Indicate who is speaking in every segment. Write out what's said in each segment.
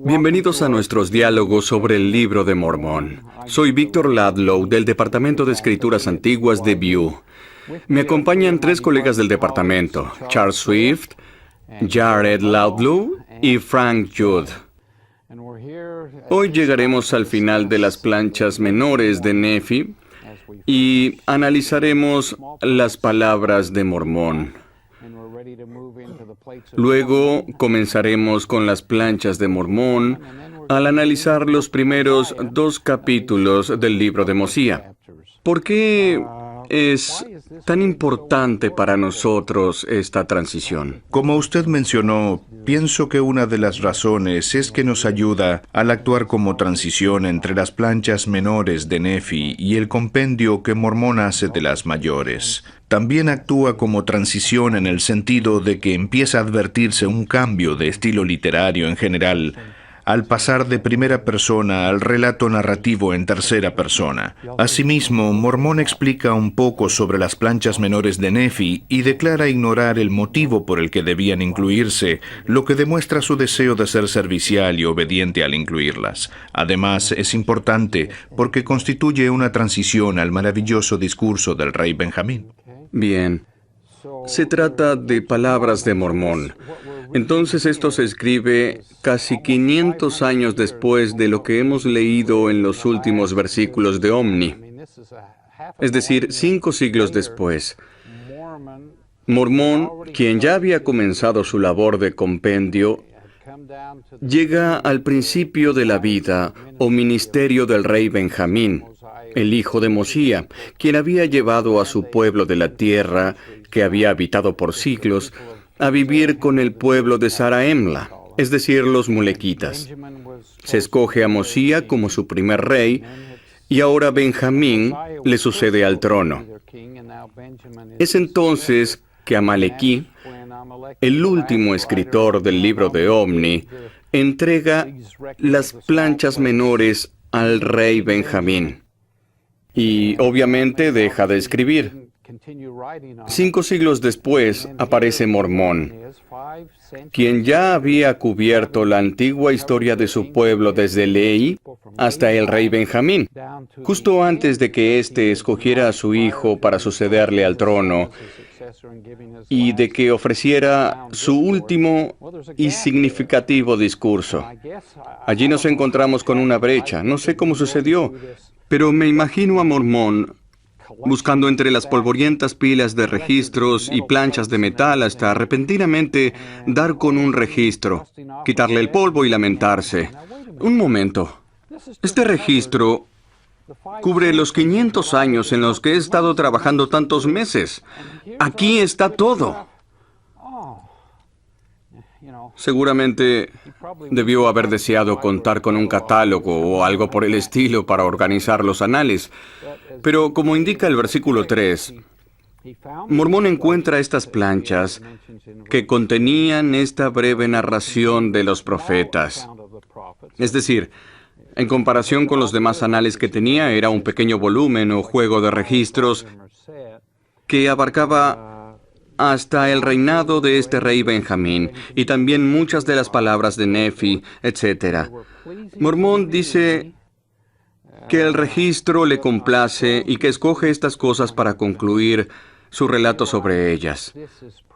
Speaker 1: Bienvenidos a nuestros diálogos sobre el Libro de Mormón. Soy Víctor Ladlow del Departamento de Escrituras Antiguas de View. Me acompañan tres colegas del departamento, Charles Swift, Jared Ladlow y Frank Judd. Hoy llegaremos al final de las planchas menores de Nefi y analizaremos las palabras de Mormón. Luego comenzaremos con las planchas de Mormón al analizar los primeros 2 capítulos del libro de Mosiah. ¿Por qué es tan importante para nosotros esta transición?
Speaker 2: Como usted mencionó, pienso que una de las razones es que nos ayuda al actuar como transición entre las planchas menores de Nefi y el compendio que Mormón hace de las mayores. También actúa como transición en el sentido de que empieza a advertirse un cambio de estilo literario en general al pasar de primera persona al relato narrativo en tercera persona. Asimismo, Mormón explica un poco sobre las planchas menores de Nefi y declara ignorar el motivo por el que debían incluirse, lo que demuestra su deseo de ser servicial y obediente al incluirlas. Además, es importante porque constituye una transición al maravilloso discurso del rey Benjamín.
Speaker 1: Bien, se trata de palabras de Mormón. Entonces esto se escribe casi 500 años después de lo que hemos leído en los últimos versículos de Omni. Es decir, 5 siglos después. Mormón, quien ya había comenzado su labor de compendio, llega al principio de la vida o ministerio del rey Benjamín, el hijo de Mosiah, quien había llevado a su pueblo de la tierra, que había habitado por siglos, a vivir con el pueblo de Zaraemla, es decir, los mulequitas. Se escoge a Mosiah como su primer rey, y ahora Benjamín le sucede al trono. Es entonces que Amalequí, el último escritor del libro de Omni, entrega las planchas menores al rey Benjamín. Y obviamente deja de escribir. 5 siglos después aparece Mormón, quien ya había cubierto la antigua historia de su pueblo desde Lehi hasta el rey Benjamín, justo antes de que éste escogiera a su hijo para sucederle al trono y de que ofreciera su último y significativo discurso. Allí nos encontramos con una brecha. No sé cómo sucedió, pero me imagino a Mormón buscando entre las polvorientas pilas de registros y planchas de metal hasta repentinamente dar con un registro, quitarle el polvo y lamentarse. Un momento. Este registro cubre los 500 años en los que he estado trabajando tantos meses. Aquí está todo. Seguramente debió haber deseado contar con un catálogo o algo por el estilo para organizar los anales. Pero como indica el versículo 3, Mormón encuentra estas planchas que contenían esta breve narración de los profetas. Es decir, en comparación con los demás anales que tenía, era un pequeño volumen o juego de registros que abarcaba hasta el reinado de este rey Benjamín, y también muchas de las palabras de Nefi, etc. Mormón dice que el registro le complace y que escoge estas cosas para concluir su relato sobre ellas.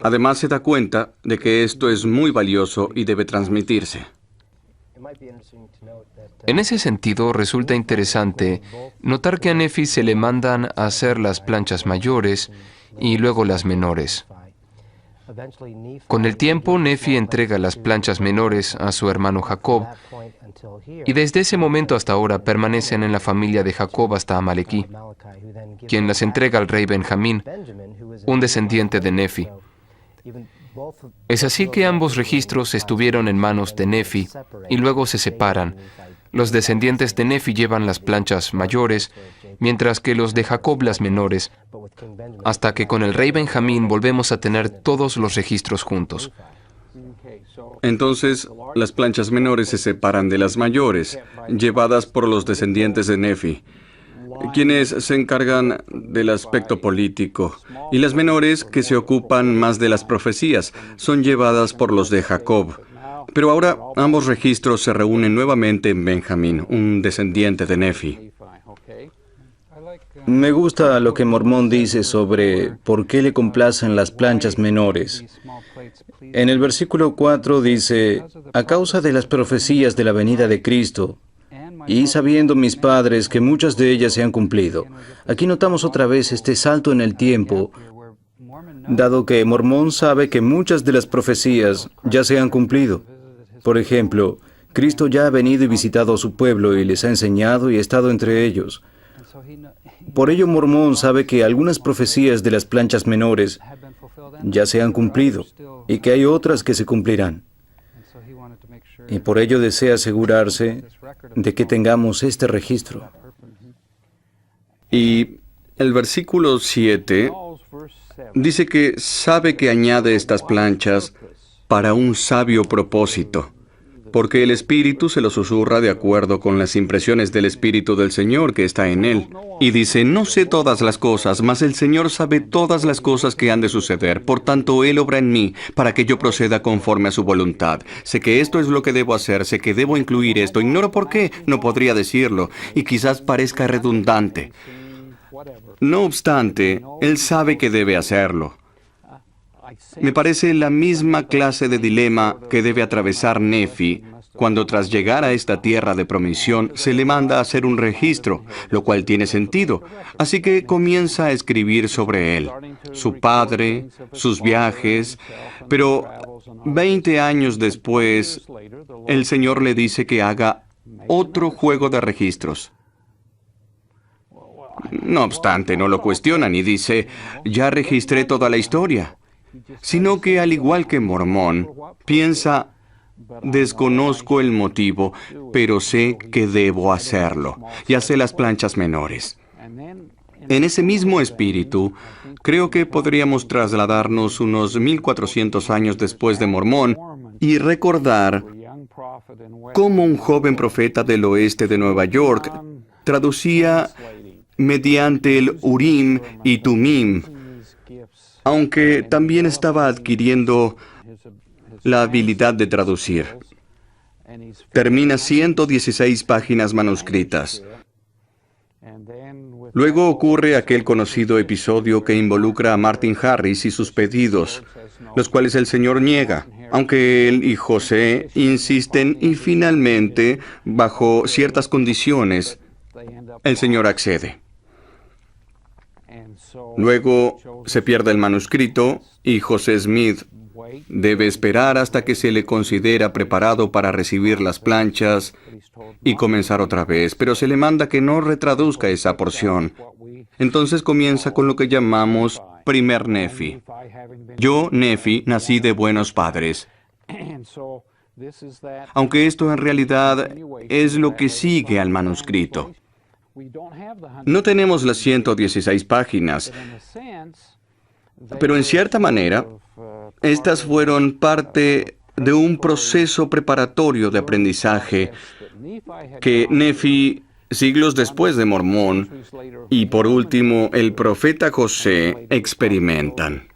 Speaker 1: Además, se da cuenta de que esto es muy valioso y debe transmitirse.
Speaker 3: En ese sentido, resulta interesante notar que a Nefi se le mandan a hacer las planchas mayores y luego las menores. Con el tiempo, Nefi entrega las planchas menores a su hermano Jacob, y desde ese momento hasta ahora permanecen en la familia de Jacob hasta Amalequí, quien las entrega al rey Benjamín, un descendiente de Nefi. Es así que ambos registros estuvieron en manos de Nefi y luego se separan. Los descendientes de Nefi llevan las planchas mayores, mientras que los de Jacob las menores, hasta que con el rey Benjamín volvemos a tener todos los registros juntos.
Speaker 1: Entonces, las planchas menores se separan de las mayores, llevadas por los descendientes de Nefi, quienes se encargan del aspecto político, y las menores, que se ocupan más de las profecías, son llevadas por los de Jacob, Pero ahora ambos registros se reúnen nuevamente en Benjamín, un descendiente de Nefi.
Speaker 4: Me gusta lo que Mormón dice sobre por qué le complacen las planchas menores. En el versículo 4 dice, a causa de las profecías de la venida de Cristo, y sabiendo mis padres que muchas de ellas se han cumplido. Aquí notamos otra vez este salto en el tiempo, dado que Mormón sabe que muchas de las profecías ya se han cumplido. Por ejemplo, Cristo ya ha venido y visitado a su pueblo y les ha enseñado y ha estado entre ellos. Por ello, Mormón sabe que algunas profecías de las planchas menores ya se han cumplido y que hay otras que se cumplirán. Y por ello desea asegurarse de que tengamos este registro.
Speaker 1: Y el versículo 7 dice que sabe que añade estas planchas para un sabio propósito, porque el Espíritu se lo susurra de acuerdo con las impresiones del Espíritu del Señor que está en él. Y dice, no sé todas las cosas, mas el Señor sabe todas las cosas que han de suceder. Por tanto, Él obra en mí, para que yo proceda conforme a su voluntad. Sé que esto es lo que debo hacer, sé que debo incluir esto. Ignoro por qué, no podría decirlo, y quizás parezca redundante. No obstante, Él sabe que debe hacerlo. Me parece la misma clase de dilema que debe atravesar Nefi cuando tras llegar a esta tierra de promisión se le manda a hacer un registro, lo cual tiene sentido. Así que comienza a escribir sobre él, su padre, sus viajes, pero 20 años después, el Señor le dice que haga otro juego de registros. No obstante, no lo cuestionan y dice, ya registré toda la historia. Sino que, al igual que Mormón, piensa, desconozco el motivo, pero sé que debo hacerlo, y hace las planchas menores. En ese mismo espíritu, creo que podríamos trasladarnos unos 1400 años después de Mormón y recordar cómo un joven profeta del oeste de Nueva York traducía mediante el Urim y Tumim, aunque también estaba adquiriendo la habilidad de traducir. Termina 116 páginas manuscritas. Luego ocurre aquel conocido episodio que involucra a Martin Harris y sus pedidos, los cuales el Señor niega, aunque él y José insisten y finalmente, bajo ciertas condiciones, el Señor accede. Luego se pierde el manuscrito y José Smith debe esperar hasta que se le considera preparado para recibir las planchas y comenzar otra vez, pero se le manda que no retraduzca esa porción. Entonces comienza con lo que llamamos primer Nefi. Yo, Nefi, nací de buenos padres. Aunque esto en realidad es lo que sigue al manuscrito. No tenemos las 116 páginas, pero en cierta manera, estas fueron parte de un proceso preparatorio de aprendizaje que Nefi, siglos después de Mormón, y por último el profeta José experimentan.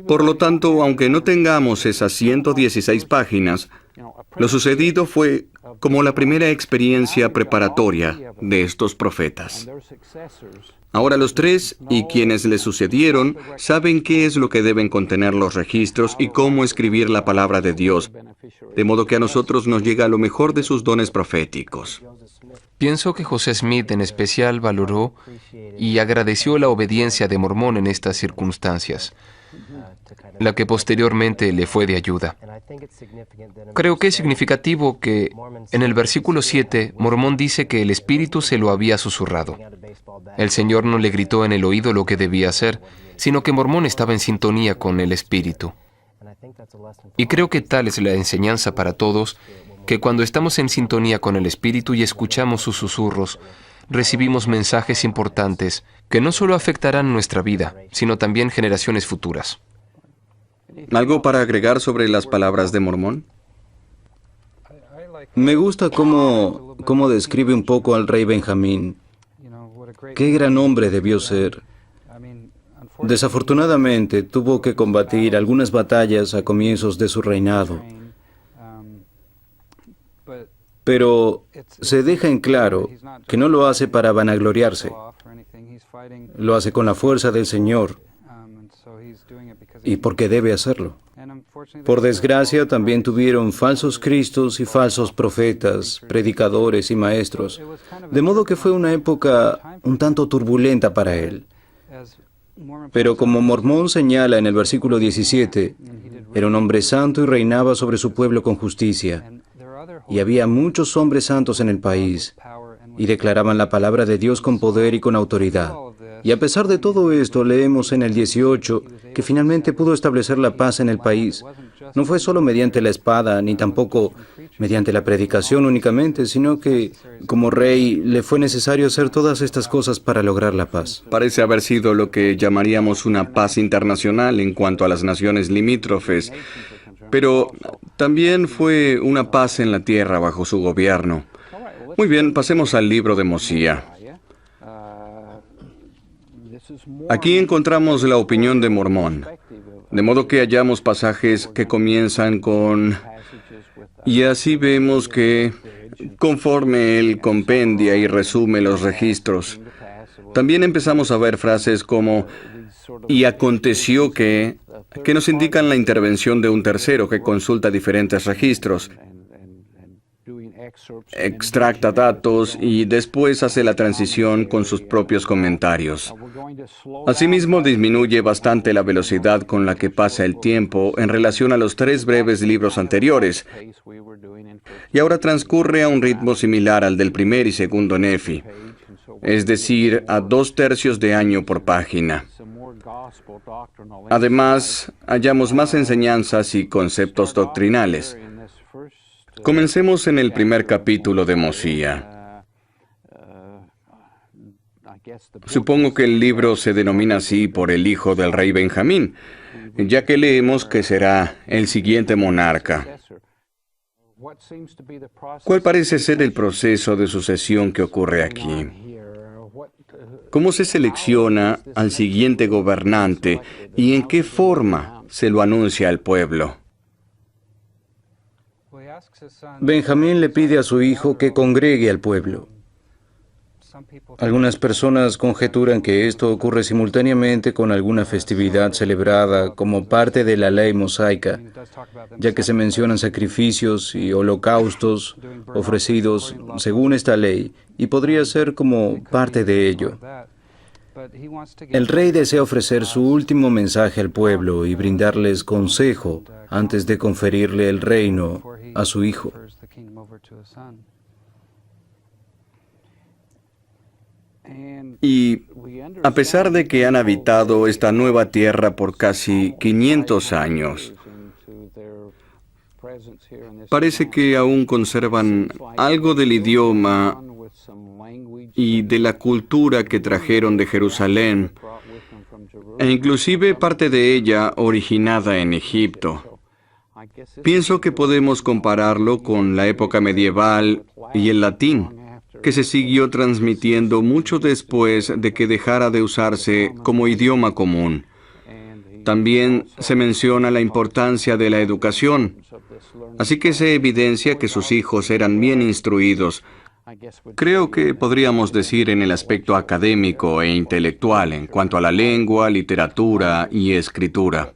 Speaker 1: Por lo tanto, aunque no tengamos esas 116 páginas, lo sucedido fue como la primera experiencia preparatoria de estos profetas. Ahora los tres y quienes les sucedieron saben qué es lo que deben contener los registros y cómo escribir la palabra de Dios, de modo que a nosotros nos llega lo mejor de sus dones proféticos.
Speaker 3: Pienso que José Smith en especial valoró y agradeció la obediencia de Mormón en estas circunstancias, la que posteriormente le fue de ayuda. Creo que es significativo que en el versículo 7, Mormón dice que el Espíritu se lo había susurrado. El Señor no le gritó en el oído lo que debía hacer, sino que Mormón estaba en sintonía con el Espíritu. Y creo que tal es la enseñanza para todos, que cuando estamos en sintonía con el Espíritu y escuchamos sus susurros, recibimos mensajes importantes que no solo afectarán nuestra vida, sino también generaciones futuras.
Speaker 1: ¿Algo para agregar sobre las palabras de Mormón?
Speaker 4: Me gusta cómo describe un poco al rey Benjamín. Qué gran hombre debió ser. Desafortunadamente, tuvo que combatir algunas batallas a comienzos de su reinado. Pero se deja en claro que no lo hace para vanagloriarse. Lo hace con la fuerza del Señor y porque debe hacerlo. Por desgracia, también tuvieron falsos cristos y falsos profetas, predicadores y maestros, de modo que fue una época un tanto turbulenta para él. Pero como Mormón señala en el versículo 17, era un hombre santo y reinaba sobre su pueblo con justicia. Y había muchos hombres santos en el país, y declaraban la palabra de Dios con poder y con autoridad. Y a pesar de todo esto, leemos en el 18 que finalmente pudo establecer la paz en el país. No fue solo mediante la espada, ni tampoco mediante la predicación únicamente, sino que, como rey, le fue necesario hacer todas estas cosas para lograr la paz.
Speaker 1: Parece haber sido lo que llamaríamos una paz internacional en cuanto a las naciones limítrofes, pero también fue una paz en la tierra bajo su gobierno. Muy bien, pasemos al libro de Mosía. Aquí encontramos la opinión de Mormón, de modo que hallamos pasajes que comienzan con: y así vemos que, conforme él compendia y resume los registros, también empezamos a ver frases como: y aconteció que nos indican la intervención de un tercero que consulta diferentes registros, extracta datos y después hace la transición con sus propios comentarios. Asimismo, disminuye bastante la velocidad con la que pasa el tiempo en relación a los 3 breves libros anteriores, y ahora transcurre a un ritmo similar al del primer y segundo Nefi, es decir, a 2/3 de año por página. Además, hallamos más enseñanzas y conceptos doctrinales. Comencemos en el primer capítulo de Mosía. Supongo que el libro se denomina así por el hijo del rey Benjamín, ya que leemos que será el siguiente monarca. ¿Cuál parece ser el proceso de sucesión que ocurre aquí? ¿Cómo se selecciona al siguiente gobernante y en qué forma se lo anuncia al pueblo?
Speaker 4: Benjamín le pide a su hijo que congregue al pueblo. Algunas personas conjeturan que esto ocurre simultáneamente con alguna festividad celebrada como parte de la ley mosaica, ya que se mencionan sacrificios y holocaustos ofrecidos según esta ley, y podría ser como parte de ello. El rey desea ofrecer su último mensaje al pueblo y brindarles consejo antes de conferirle el reino a su hijo.
Speaker 1: Y a pesar de que han habitado esta nueva tierra por casi 500 años, parece que aún conservan algo del idioma y de la cultura que trajeron de Jerusalén, e inclusive parte de ella originada en Egipto. Pienso que podemos compararlo con la época medieval y el latín, que se siguió transmitiendo mucho después de que dejara de usarse como idioma común. También se menciona la importancia de la educación, así que se evidencia que sus hijos eran bien instruidos. Creo que podríamos decir en el aspecto académico e intelectual en cuanto a la lengua, literatura y escritura.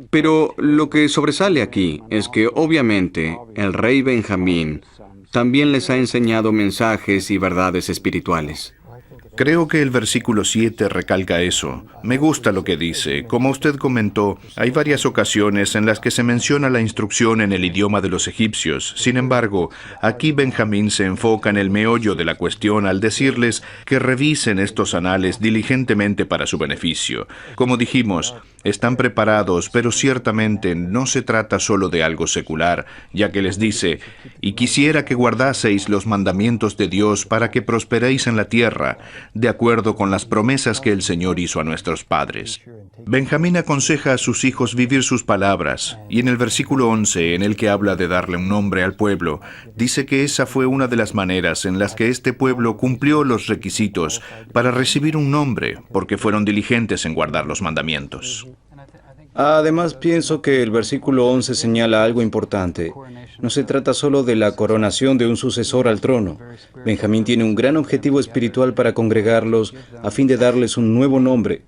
Speaker 1: Pero lo que sobresale aquí es que obviamente el rey Benjamín también les ha enseñado mensajes y verdades espirituales.
Speaker 2: Creo que el versículo 7 recalca eso. Me gusta lo que dice. Como usted comentó, hay varias ocasiones en las que se menciona la instrucción en el idioma de los egipcios. Sin embargo, aquí Benjamín se enfoca en el meollo de la cuestión al decirles que revisen estos anales diligentemente para su beneficio. Como dijimos, están preparados, pero ciertamente no se trata solo de algo secular, ya que les dice: y quisiera que guardaseis los mandamientos de Dios para que prosperéis en la tierra, de acuerdo con las promesas que el Señor hizo a nuestros padres. Benjamín aconseja a sus hijos vivir sus palabras, y en el versículo 11, en el que habla de darle un nombre al pueblo, dice que esa fue una de las maneras en las que este pueblo cumplió los requisitos para recibir un nombre, porque fueron diligentes en guardar los mandamientos.
Speaker 4: Además, pienso que el versículo 11 señala algo importante. No se trata solo de la coronación de un sucesor al trono. Benjamín tiene un gran objetivo espiritual para congregarlos a fin de darles un nuevo nombre.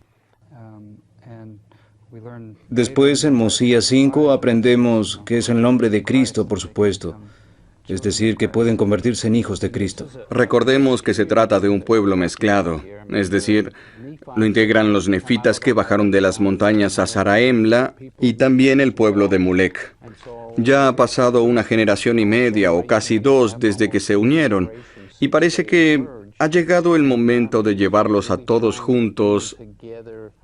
Speaker 4: Después, en Mosías 5, aprendemos que es el nombre de Cristo, por supuesto. Es decir, que pueden convertirse en hijos de Cristo.
Speaker 1: Recordemos que se trata de un pueblo mezclado, es decir, lo integran los nefitas que bajaron de las montañas a Zaraemla y también el pueblo de Mulec. Ya ha pasado una generación y media o casi dos desde que se unieron y parece que ha llegado el momento de llevarlos a todos juntos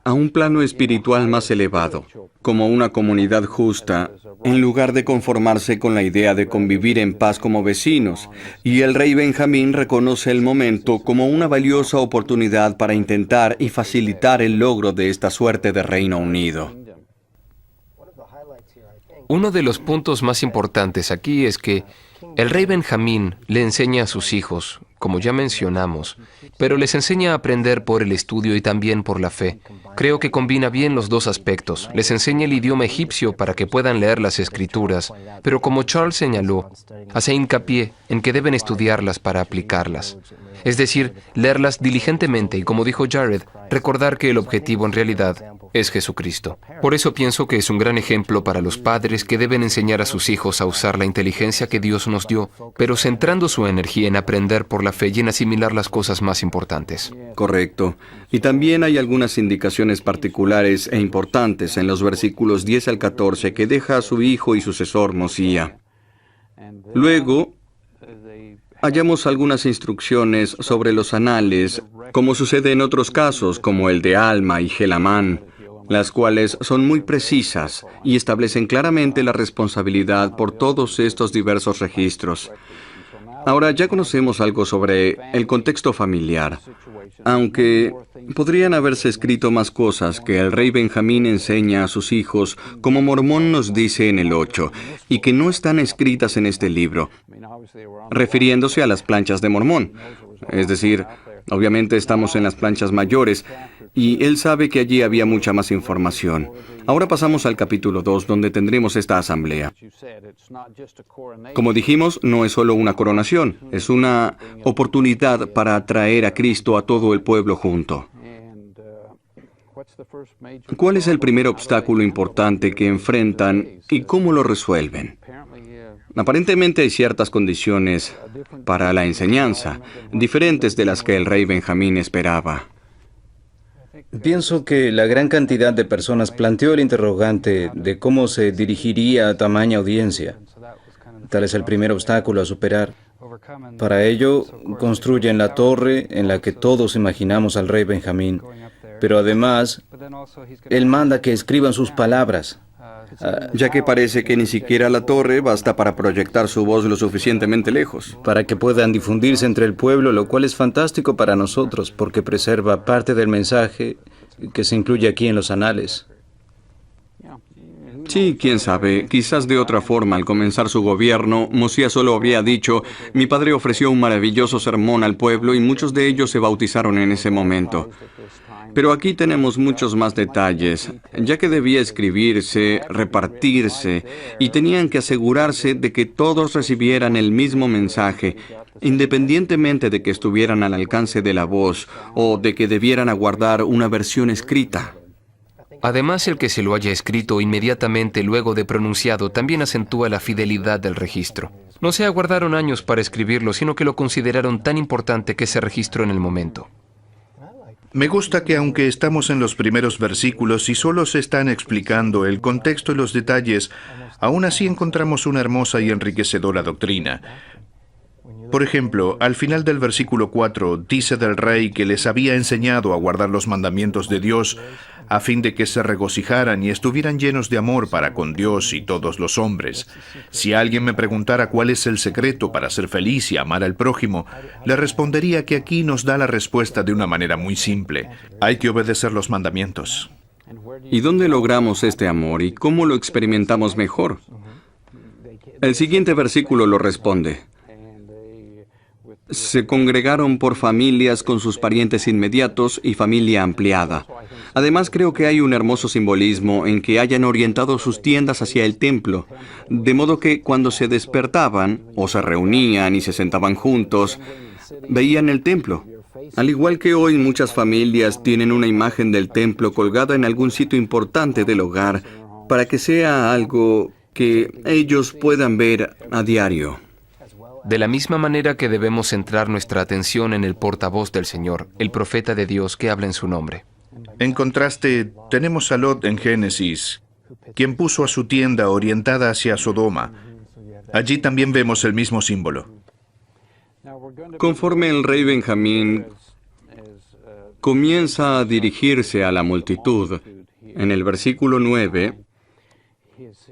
Speaker 1: a un plano espiritual más elevado, como una comunidad justa, en lugar de conformarse con la idea de convivir en paz como vecinos. Y el rey Benjamín reconoce el momento como una valiosa oportunidad para intentar y facilitar el logro de esta suerte de Reino Unido.
Speaker 3: Uno de los puntos más importantes aquí es que el rey Benjamín le enseña a sus hijos, como ya mencionamos, pero les enseña a aprender por el estudio y también por la fe. Creo que combina bien los dos aspectos. Les enseña el idioma egipcio para que puedan leer las escrituras, pero como Charles señaló, hace hincapié en que deben estudiarlas para aplicarlas. Es decir, leerlas diligentemente y, como dijo Jared, recordar que el objetivo en realidad es Jesucristo. Por eso pienso que es un gran ejemplo para los padres que deben enseñar a sus hijos a usar la inteligencia que Dios nos dio, pero centrando su energía en aprender por la fe y en asimilar las cosas más importantes.
Speaker 1: Correcto. Y también hay algunas indicaciones particulares e importantes en los versículos 10 al 14 que deja a su hijo y sucesor Mosía. Luego, hallamos algunas instrucciones sobre los anales, como sucede en otros casos, como el de Alma y Gelamán, las cuales son muy precisas y establecen claramente la responsabilidad por todos estos diversos registros. Ahora ya conocemos algo sobre el contexto familiar, aunque podrían haberse escrito más cosas que el rey Benjamín enseña a sus hijos, como Mormón nos dice en el 8, y que no están escritas en este libro, refiriéndose a las planchas de Mormón. Es decir, obviamente estamos en las planchas mayores, y él sabe que allí había mucha más información. Ahora pasamos al capítulo 2, donde tendremos esta asamblea. Como dijimos, no es solo una coronación, es una oportunidad para atraer a Cristo a todo el pueblo junto. ¿Cuál es el primer obstáculo importante que enfrentan y cómo lo resuelven? Aparentemente hay ciertas condiciones para la enseñanza, diferentes de las que el rey Benjamín esperaba.
Speaker 4: Pienso que la gran cantidad de personas planteó el interrogante de cómo se dirigiría a tamaña audiencia. Tal es el primer obstáculo a superar. Para ello, construyen la torre en la que todos imaginamos al rey Benjamín, pero además, él manda que escriban sus palabras.
Speaker 1: Ya que parece que ni siquiera la torre basta para proyectar su voz lo suficientemente lejos.
Speaker 4: Para que puedan difundirse entre el pueblo, lo cual es fantástico para nosotros, porque preserva parte del mensaje que se incluye aquí en los anales.
Speaker 1: Sí, quién sabe, quizás de otra forma, al comenzar su gobierno, Mosía solo habría dicho, mi padre ofreció un maravilloso sermón al pueblo y muchos de ellos se bautizaron en ese momento. Pero aquí tenemos muchos más detalles, ya que debía escribirse, repartirse, y tenían que asegurarse de que todos recibieran el mismo mensaje, independientemente de que estuvieran al alcance de la voz o de que debieran aguardar una versión escrita.
Speaker 3: Además, el que se lo haya escrito inmediatamente luego de pronunciado también acentúa la fidelidad del registro. No se aguardaron años para escribirlo, sino que lo consideraron tan importante que se registró en el momento.
Speaker 2: Me gusta que aunque estamos en los primeros versículos y solo se están explicando el contexto y los detalles, aún así encontramos una hermosa y enriquecedora doctrina. Por ejemplo, al final del versículo 4 dice del rey que les había enseñado a guardar los mandamientos de Dios a fin de que se regocijaran y estuvieran llenos de amor para con Dios y todos los hombres. Si alguien me preguntara cuál es el secreto para ser feliz y amar al prójimo, le respondería que aquí nos da la respuesta de una manera muy simple. Hay que obedecer los mandamientos.
Speaker 1: ¿Y dónde logramos este amor y cómo lo experimentamos mejor? El siguiente versículo lo responde. Se congregaron por familias con sus parientes inmediatos y familia ampliada. Además, creo que hay un hermoso simbolismo en que hayan orientado sus tiendas hacia el templo, de modo que cuando se despertaban o se reunían y se sentaban juntos, veían el templo. Al igual que hoy muchas familias tienen una imagen del templo colgada en algún sitio importante del hogar para que sea algo que ellos puedan ver a diario.
Speaker 3: De la misma manera que debemos centrar nuestra atención en el portavoz del Señor, el profeta de Dios que habla en su nombre.
Speaker 2: En contraste, tenemos a Lot en Génesis, quien puso a su tienda orientada hacia Sodoma. Allí también vemos el mismo símbolo.
Speaker 1: Conforme el rey Benjamín comienza a dirigirse a la multitud, en el versículo 9,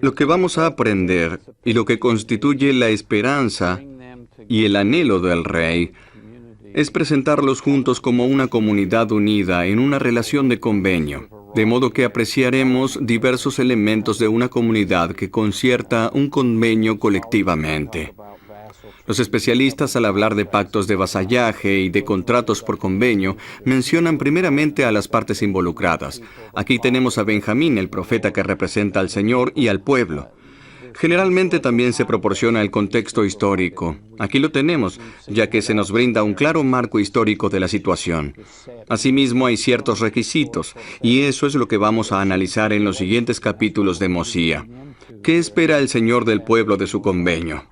Speaker 1: lo que vamos a aprender y lo que constituye la esperanza y el anhelo del rey es presentarlos juntos como una comunidad unida en una relación de convenio, de modo que apreciaremos diversos elementos de una comunidad que concierta un convenio colectivamente. Los especialistas, al hablar de pactos de vasallaje y de contratos por convenio, mencionan primeramente a las partes involucradas. Aquí tenemos a Benjamín, el profeta que representa al Señor y al pueblo. Generalmente también se proporciona el contexto histórico. Aquí lo tenemos, ya que se nos brinda un claro marco histórico de la situación. Asimismo, hay ciertos requisitos, y eso es lo que vamos a analizar en los siguientes capítulos de Mosía. ¿Qué espera el Señor del pueblo de su convenio?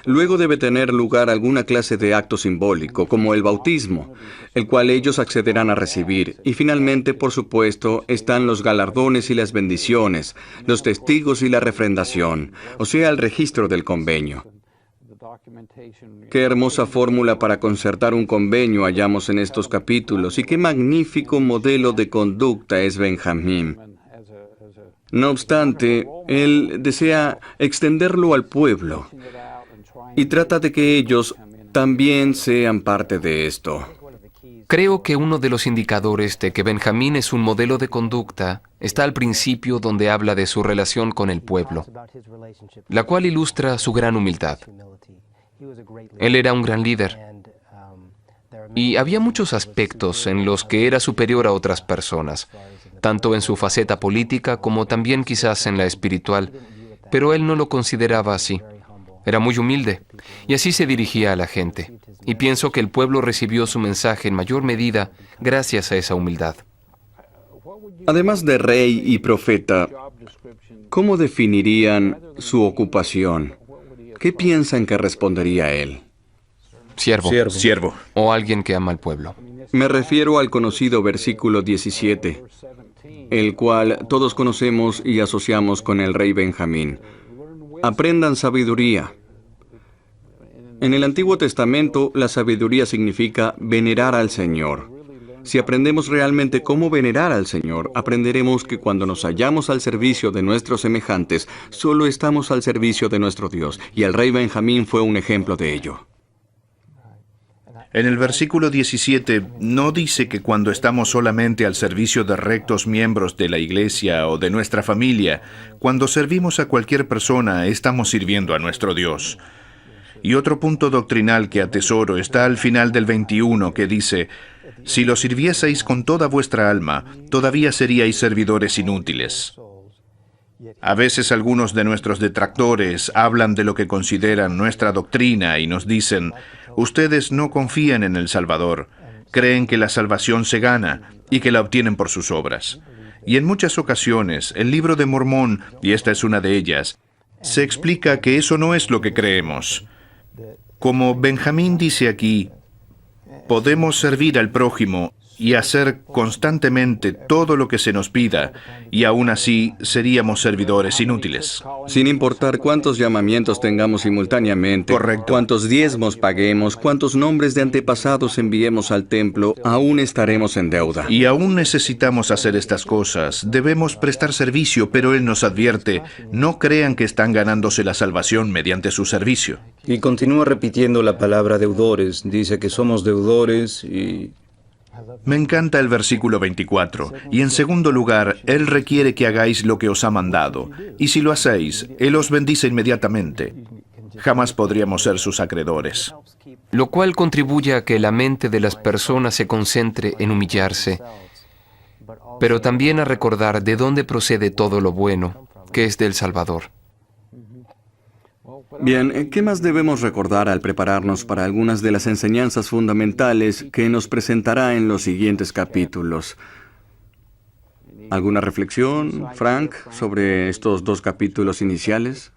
Speaker 1: Luego debe tener lugar alguna clase de acto simbólico, como el bautismo, el cual ellos accederán a recibir. Y finalmente, por supuesto, están los galardones y las bendiciones, los testigos y la refrendación, o sea, el registro del convenio. Qué hermosa fórmula para concertar un convenio hallamos en estos capítulos, y qué magnífico modelo de conducta es Benjamín. No obstante, él desea extenderlo al pueblo y trata de que ellos también sean parte de esto.
Speaker 3: Creo que uno de los indicadores de que Benjamín es un modelo de conducta está al principio, donde habla de su relación con el pueblo, la cual ilustra su gran humildad. Él era un gran líder, y había muchos aspectos en los que era superior a otras personas, tanto en su faceta política como también quizás en la espiritual, pero él no lo consideraba así. Era muy humilde, y así se dirigía a la gente. Y pienso que el pueblo recibió su mensaje en mayor medida gracias a esa humildad.
Speaker 1: Además de rey y profeta, ¿cómo definirían su ocupación? ¿Qué piensan que respondería él?
Speaker 3: Siervo. O alguien que ama al pueblo.
Speaker 1: Me refiero al conocido versículo 17, el cual todos conocemos y asociamos con el rey Benjamín. Aprendan sabiduría. En el Antiguo Testamento, la sabiduría significa venerar al Señor. Si aprendemos realmente cómo venerar al Señor, aprenderemos que cuando nos hallamos al servicio de nuestros semejantes, solo estamos al servicio de nuestro Dios, y el rey Benjamín fue un ejemplo de ello.
Speaker 2: En el versículo 17 no dice que cuando estamos solamente al servicio de rectos miembros de la iglesia o de nuestra familia, cuando servimos a cualquier persona, estamos sirviendo a nuestro Dios. Y otro punto doctrinal que atesoro está al final del 21, que dice: si lo sirvieseis con toda vuestra alma, todavía seríais servidores inútiles. A veces algunos de nuestros detractores hablan de lo que consideran nuestra doctrina y nos dicen: ustedes no confían en el Salvador, creen que la salvación se gana y que la obtienen por sus obras. Y en muchas ocasiones, el libro de Mormón, y esta es una de ellas, se explica que eso no es lo que creemos. Como Benjamín dice aquí, podemos servir al prójimo y hacer constantemente todo lo que se nos pida, y aún así seríamos servidores inútiles.
Speaker 1: Sin importar cuántos llamamientos tengamos simultáneamente,
Speaker 2: Correcto.
Speaker 1: cuántos diezmos paguemos, cuántos nombres de antepasados enviemos al templo, aún estaremos en deuda.
Speaker 2: Y aún necesitamos hacer estas cosas, debemos prestar servicio, pero Él nos advierte: no crean que están ganándose la salvación mediante su servicio.
Speaker 4: Y continúa repitiendo la palabra deudores. Dice que somos deudores y...
Speaker 2: Me encanta el versículo 24. Y en segundo lugar, Él requiere que hagáis lo que os ha mandado. Y si lo hacéis, Él os bendice inmediatamente. Jamás podríamos ser sus acreedores.
Speaker 3: lo cual contribuye a que la mente de las personas se concentre en humillarse, pero también a recordar de dónde procede todo lo bueno, que es del Salvador.
Speaker 1: Bien, ¿qué más debemos recordar al prepararnos para algunas de las enseñanzas fundamentales que nos presentará en los siguientes capítulos? ¿Alguna reflexión, Frank, sobre estos 2 capítulos iniciales?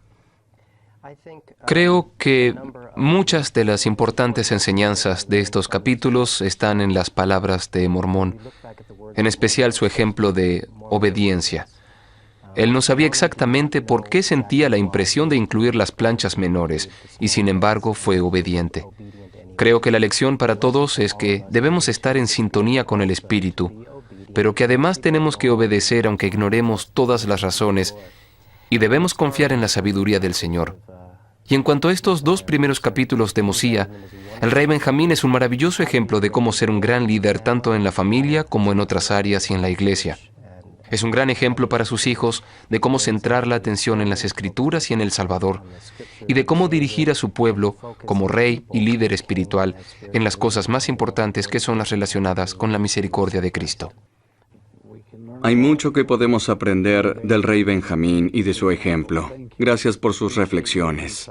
Speaker 3: Creo que muchas de las importantes enseñanzas de estos capítulos están en las palabras de Mormón, en especial su ejemplo de obediencia. Él no sabía exactamente por qué sentía la impresión de incluir las planchas menores, y sin embargo fue obediente. Creo que la lección para todos es que debemos estar en sintonía con el Espíritu, pero que además tenemos que obedecer aunque ignoremos todas las razones, y debemos confiar en la sabiduría del Señor. Y en cuanto a estos 2 primeros capítulos de Mosía, el rey Benjamín es un maravilloso ejemplo de cómo ser un gran líder tanto en la familia como en otras áreas y en la iglesia. Es un gran ejemplo para sus hijos de cómo centrar la atención en las Escrituras y en el Salvador, y de cómo dirigir a su pueblo como rey y líder espiritual en las cosas más importantes que son las relacionadas con la misericordia de Cristo.
Speaker 1: Hay mucho que podemos aprender del rey Benjamín y de su ejemplo. Gracias por sus reflexiones.